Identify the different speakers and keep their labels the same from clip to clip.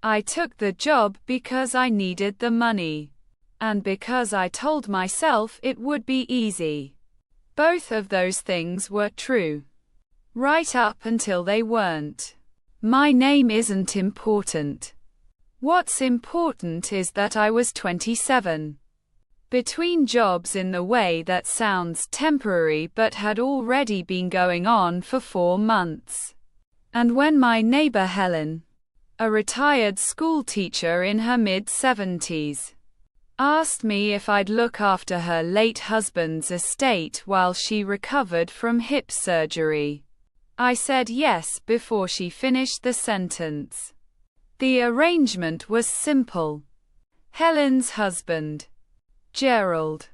Speaker 1: I took the job because I needed the money. And because I told myself it would be easy. Both of those things were true. Right up until they weren't. My name isn't important. What's important is that I was 27. Between jobs in the way that sounds temporary but had already been going on for 4 months. And when my neighbor Helen, a retired school teacher in her mid-70s, asked me if I'd look after her late husband's estate while she recovered from hip surgery, I said yes before she finished the sentence. The arrangement was simple. Helen's husband, Gerald,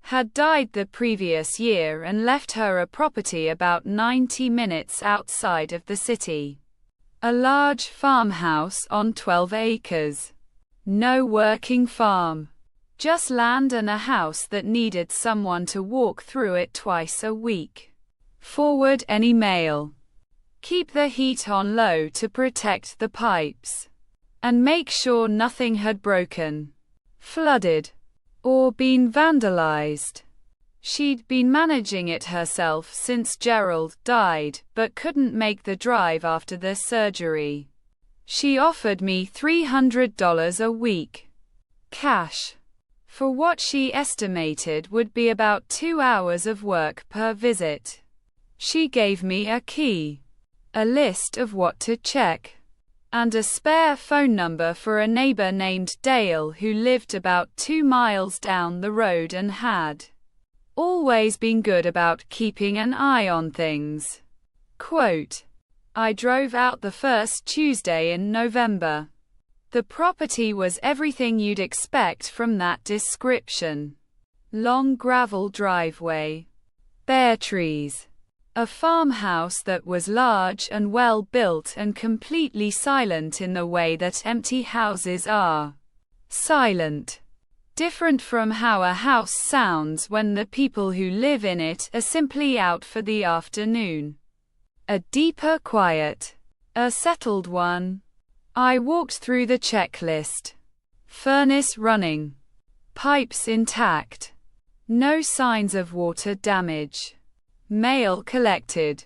Speaker 1: had died the previous year and left her a property about 90 minutes outside of the city. A large farmhouse on 12 acres. No working farm. Just land and a house that needed someone to walk through it twice a week. Forward any mail. Keep the heat on low to protect the pipes. And make sure nothing had broken, flooded, or been vandalized. She'd been managing it herself since Gerald died, but couldn't make the drive after the surgery. She offered me $300 a week. Cash. For what she estimated would be about 2 hours of work per visit. She gave me a key, a list of what to check, and a spare phone number for a neighbor named Dale who lived about 2 miles down the road and had always been good about keeping an eye on things. Quote, I drove out the first Tuesday in November. The property was everything you'd expect from that description. Long gravel driveway, bare trees. A farmhouse that was large and well built and completely silent in the way that empty houses are. Silent. Different from how a house sounds when the people who live in it are simply out for the afternoon. A deeper quiet. A settled one. I walked through the checklist. Furnace running. Pipes intact. No signs of water damage. Mail collected.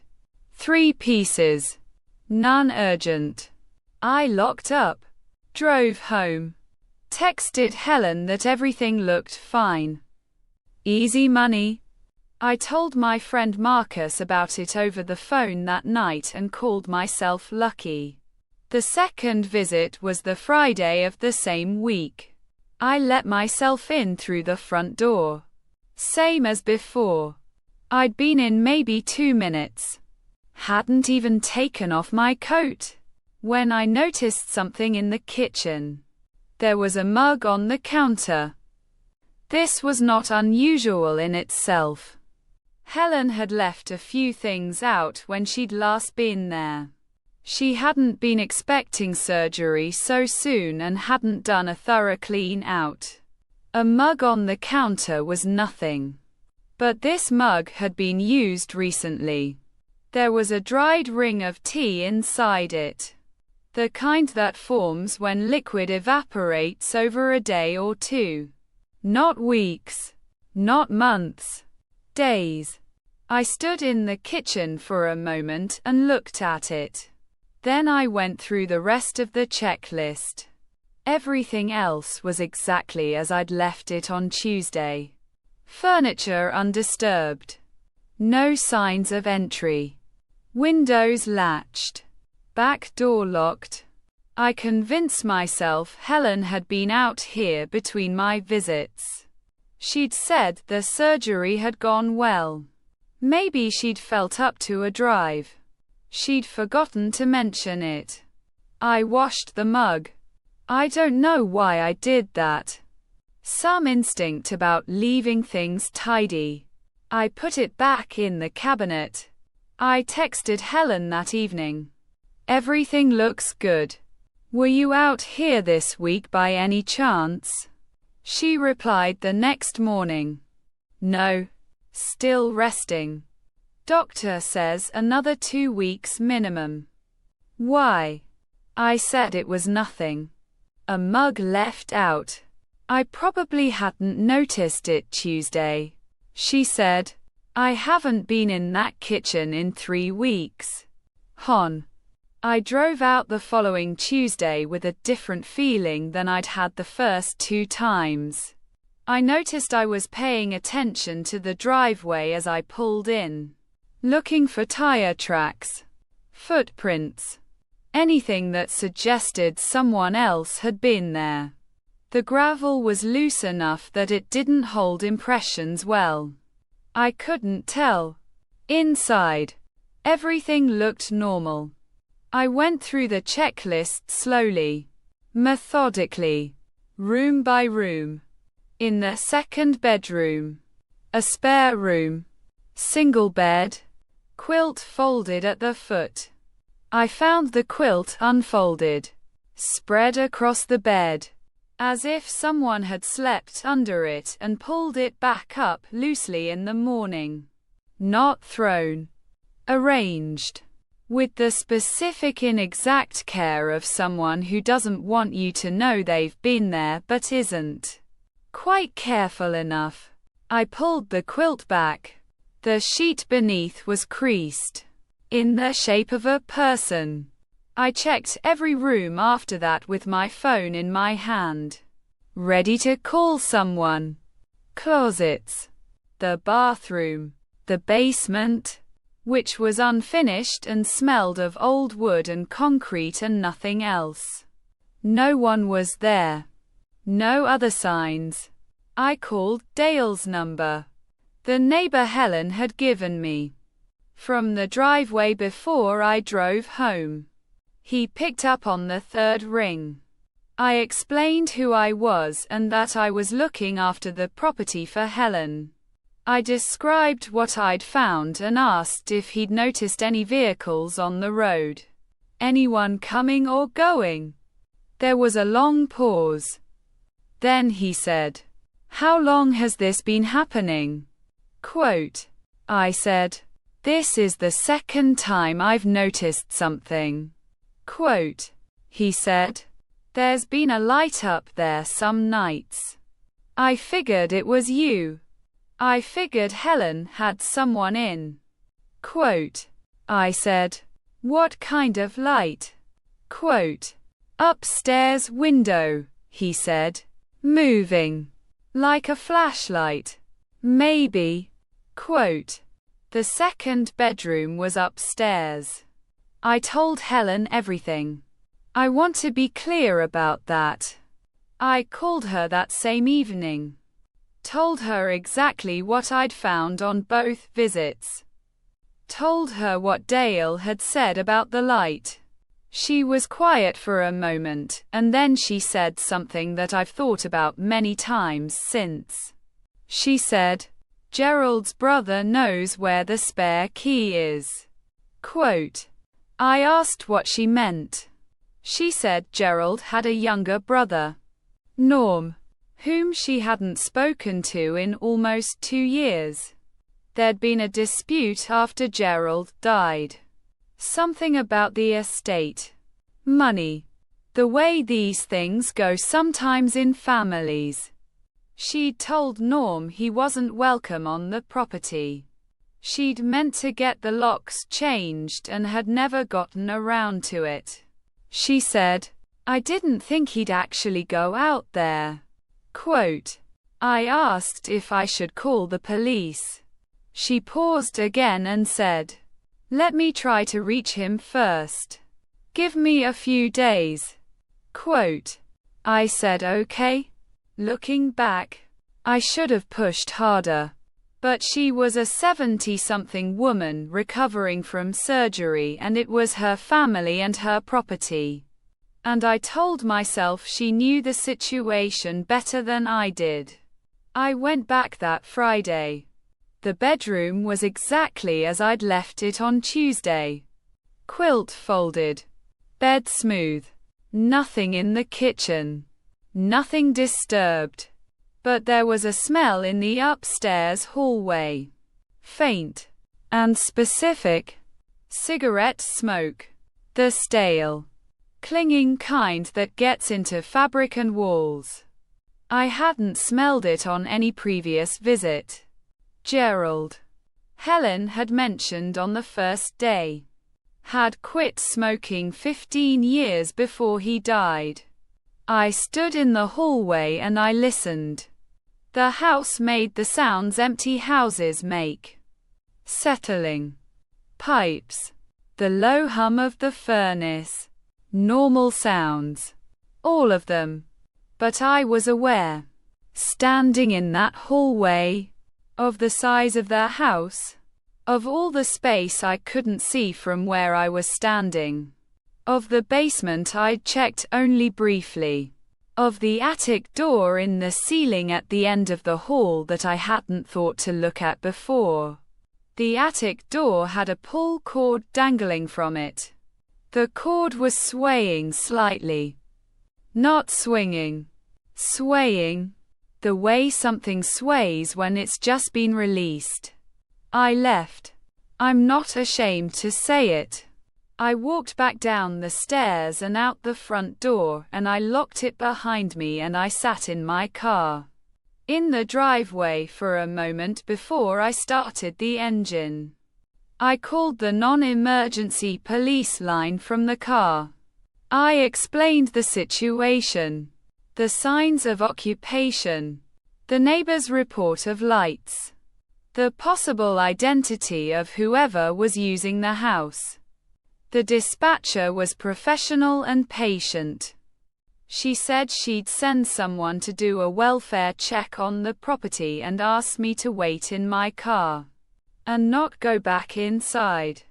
Speaker 1: 3 pieces. None urgent. I locked up. Drove home. Texted Helen that everything looked fine. Easy money. I told my friend Marcus about it over the phone that night and called myself lucky. The second visit was the Friday of the same week. I let myself in through the front door. Same as before. I'd been in maybe 2 minutes. Hadn't even taken off my coat when I noticed something in the kitchen. There was a mug on the counter. This was not unusual in itself. Helen had left a few things out when she'd last been there. She hadn't been expecting surgery so soon and hadn't done a thorough clean out. A mug on the counter was nothing. But this mug had been used recently. There was a dried ring of tea inside it. The kind that forms when liquid evaporates over a day or 2. Not weeks. Not months. Days. I stood in the kitchen for a moment and looked at it. Then I went through the rest of the checklist. Everything else was exactly as I'd left it on Tuesday. Furniture undisturbed. No signs of entry. Windows latched. Back door locked. I convinced myself Helen had been out here between my visits. She'd said the surgery had gone well. Maybe she'd felt up to a drive. She'd forgotten to mention it. I washed the mug. I don't know why I did that. Some instinct about leaving things tidy. I put it back in the cabinet. I texted Helen that evening. Everything looks good. Were you out here this week by any chance? She replied the next morning. No. Still resting. Doctor says another 2 weeks minimum. Why? I said it was nothing. A mug left out. I probably hadn't noticed it Tuesday. She said, I haven't been in that kitchen in 3 weeks. Hon. I drove out the following Tuesday with a different feeling than I'd had the first 2 times. I noticed I was paying attention to the driveway as I pulled in, looking for tire tracks, footprints, anything that suggested someone else had been there. The gravel was loose enough that it didn't hold impressions well. I couldn't tell. Inside, everything looked normal. I went through the checklist slowly, methodically, room by room. In the second bedroom, a spare room, single bed, quilt folded at the foot. I found the quilt unfolded, spread across the bed, as if someone had slept under it and pulled it back up loosely in the morning. Not thrown. Arranged. With the specific inexact care of someone who doesn't want you to know they've been there but isn't quite careful enough. I pulled the quilt back. The sheet beneath was creased, in the shape of a person. I checked every room after that with my phone in my hand, ready to call someone. Closets. The bathroom. The basement, which was unfinished and smelled of old wood and concrete and nothing else. No one was there. No other signs. I called Dale's number, the neighbor Helen had given me, from the driveway before I drove home. He picked up on the 3rd ring. I explained who I was and that I was looking after the property for Helen. I described what I'd found and asked if he'd noticed any vehicles on the road. Anyone coming or going? There was a long pause. Then he said, "How long has this been happening?" Quote. I said, "This is the 2nd time I've noticed something." Quote. He said, "There's been a light up there some nights. I figured it was you. I figured Helen had someone in." Quote. I said, "What kind of light?" Quote. "Upstairs window," he said. "Moving. Like a flashlight. Maybe." Quote. The 2nd bedroom was upstairs. I told Helen everything. I want to be clear about that. I called her that same evening. Told her exactly what I'd found on both visits. Told her what Dale had said about the light. She was quiet for a moment, and then she said something that I've thought about many times since. She said, "Gerald's brother knows where the spare key is." Quote. I asked what she meant. She said Gerald had a younger brother, Norm, whom she hadn't spoken to in almost 2 years. There'd been a dispute after Gerald died. Something about the estate. Money. The way these things go sometimes in families. She'd told Norm he wasn't welcome on the property. She'd meant to get the locks changed and had never gotten around to it. She said, "I didn't think he'd actually go out there." Quote. I asked if I should call the police. She paused again and said, "Let me try to reach him first. Give me a few days." Quote. I said okay. Looking back, I should have pushed harder. But she was a 70-something woman recovering from surgery and it was her family and her property. And I told myself she knew the situation better than I did. I went back that Friday. The bedroom was exactly as I'd left it on Tuesday. Quilt folded. Bed smooth. Nothing in the kitchen. Nothing disturbed. But there was a smell in the upstairs hallway. Faint. And specific. Cigarette smoke. The stale clinging kind that gets into fabric and walls. I hadn't smelled it on any previous visit. Gerald, Helen had mentioned on the first day, had quit smoking 15 years before he died. I stood in the hallway and I listened. The house made the sounds empty houses make. Settling pipes, the low hum of the furnace, normal sounds, all of them. But I was aware, standing in that hallway, of the size of their house, of all the space I couldn't see from where I was standing, of the basement I'd checked only briefly, of the attic door in the ceiling at the end of the hall that I hadn't thought to look at before. The attic door had a pull cord dangling from it. The cord was swaying slightly. Not swinging. Swaying. The way something sways when it's just been released. I left. I'm not ashamed to say it. I walked back down the stairs and out the front door, and I locked it behind me, and I sat in my car in the driveway for a moment before I started the engine. I called the non-emergency police line from the car. I explained the situation, the signs of occupation, the neighbor's report of lights, the possible identity of whoever was using the house. The dispatcher was professional and patient. She said she'd send someone to do a welfare check on the property and asked me to wait in my car and not go back inside.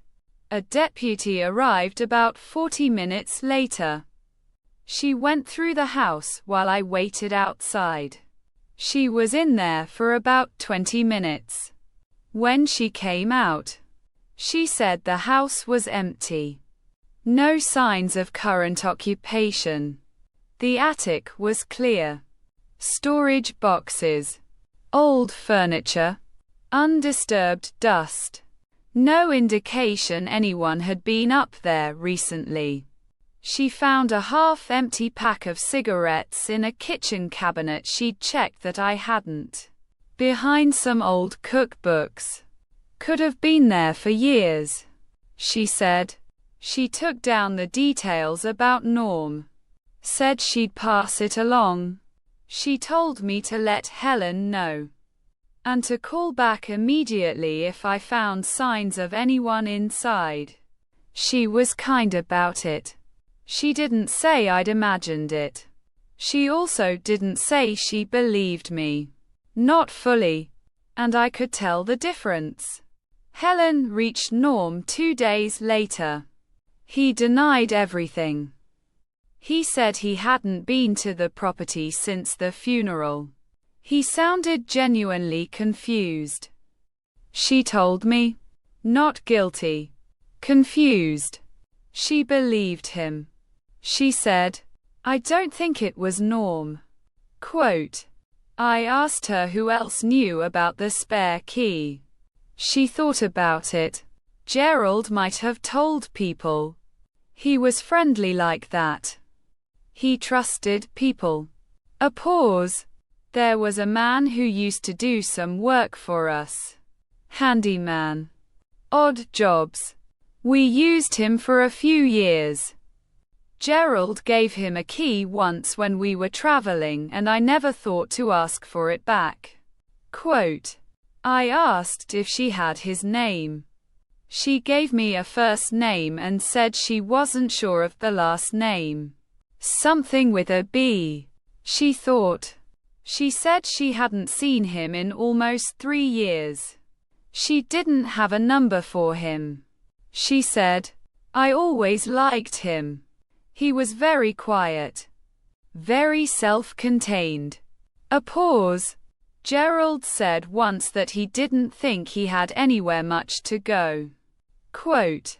Speaker 1: A deputy arrived about 40 minutes later. She went through the house while I waited outside. She was in there for about 20 minutes. When she came out, she said the house was empty. No signs of current occupation. The attic was clear. Storage boxes, old furniture, undisturbed dust. No indication anyone had been up there recently. She found a half-empty pack of cigarettes in a kitchen cabinet she'd checked that I hadn't, behind some old cookbooks. Could have been there for years, she said. She took down the details about Norm. Said she'd pass it along. She told me to let Helen know, and to call back immediately if I found signs of anyone inside. She was kind about it. She didn't say I'd imagined it. She also didn't say she believed me. Not fully. And I could tell the difference. Helen reached Norm 2 days later. He denied everything. He said he hadn't been to the property since the funeral. He sounded genuinely confused. She told me. Not guilty. Confused. She believed him. She said, I don't think it was Norm. Quote, I asked her who else knew about the spare key. She thought about it. Gerald might have told people. He was friendly like that. He trusted people. A pause. There was a man who used to do some work for us. Handyman. Odd jobs. We used him for a few years. Gerald gave him a key once when we were traveling, and I never thought to ask for it back. Quote, I asked if she had his name. She gave me a first name and said she wasn't sure of the last name. Something with a B, she thought. She said she hadn't seen him in almost 3 years. She didn't have a number for him. She said, I always liked him. He was very quiet. Very self-contained. A pause. Gerald said once that he didn't think he had anywhere much to go. Quote,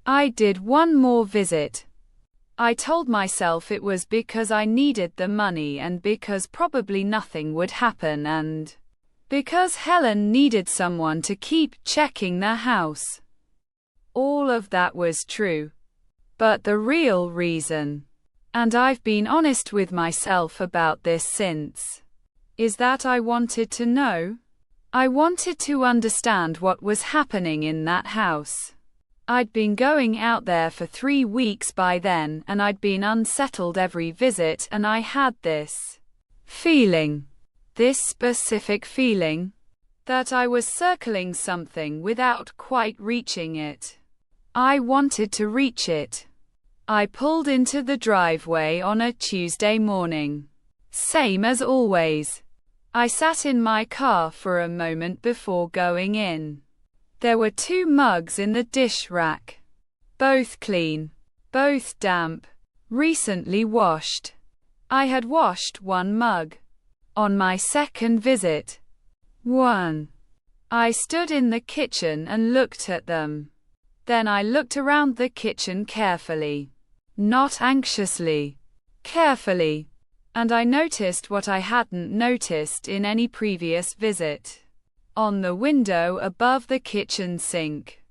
Speaker 1: I did one more visit. I told myself it was because I needed the money and because probably nothing would happen and because Helen needed someone to keep checking the house. All of that was true. But the real reason, and I've been honest with myself about this since, is that I wanted to know. I wanted to understand what was happening in that house. I'd been going out there for 3 weeks by then, and I'd been unsettled every visit, and I had this feeling, this specific feeling, that I was circling something without quite reaching it. I wanted to reach it. I pulled into the driveway on a Tuesday morning. Same as always. I sat in my car for a moment before going in. There were 2 mugs in the dish rack. Both clean. Both damp. Recently washed. I had washed 1 mug. On my second visit. 1. I stood in the kitchen and looked at them. Then I looked around the kitchen carefully. Not anxiously. Carefully. And I noticed what I hadn't noticed in any previous visit. On the window above the kitchen sink.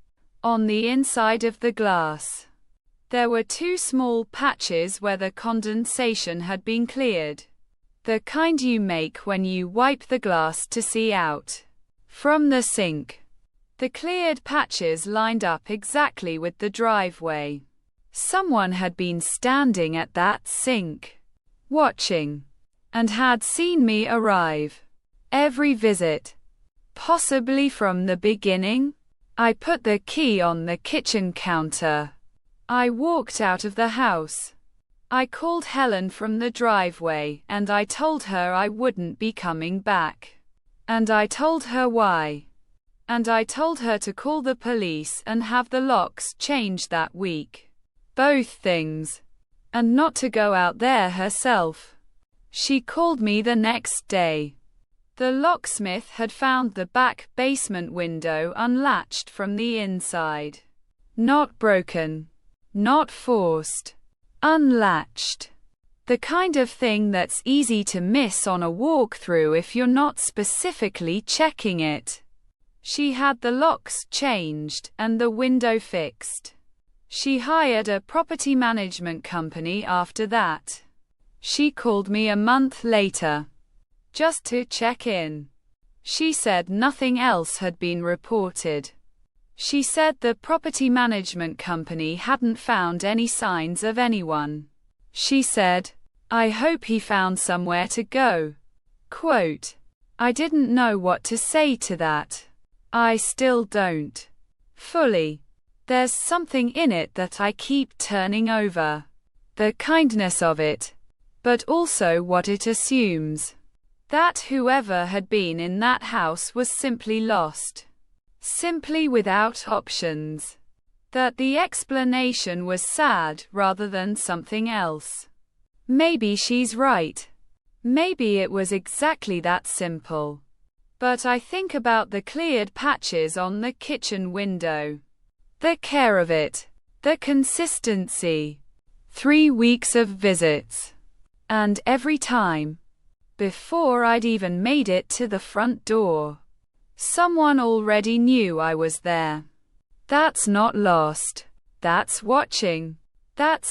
Speaker 1: On the inside of the glass. There were 2 small patches where the condensation had been cleared. The kind you make when you wipe the glass to see out. From the sink. The cleared patches lined up exactly with the driveway. Someone had been standing at that sink, watching, and had seen me arrive. Every visit. Possibly from the beginning. I put the key on the kitchen counter. I walked out of the house. I called Helen from the driveway, and I told her I wouldn't be coming back. And I told her why. And I told her to call the police and have the locks changed that week. Both things. And not to go out there herself. She called me the next day. The locksmith had found the back basement window unlatched from the inside. Not broken. Not forced. Unlatched. The kind of thing that's easy to miss on a walkthrough if you're not specifically checking it. She had the locks changed and the window fixed. She hired a property management company after that. She called me a month later. Just to check in. She said nothing else had been reported. She said the property management company hadn't found any signs of anyone. She said, "I hope he found somewhere to go." Quote, I didn't know what to say to that. I still don't. Fully. There's something in it that I keep turning over. The kindness of it. But also what it assumes. That whoever had been in that house was simply lost. Simply without options. That the explanation was sad rather than something else. Maybe she's right. Maybe it was exactly that simple. But I think about the cleared patches on the kitchen window. The care of it. The consistency. 3 weeks of visits. And every time. Before I'd even made it to the front door. Someone already knew I was there. That's not lost. That's watching. That's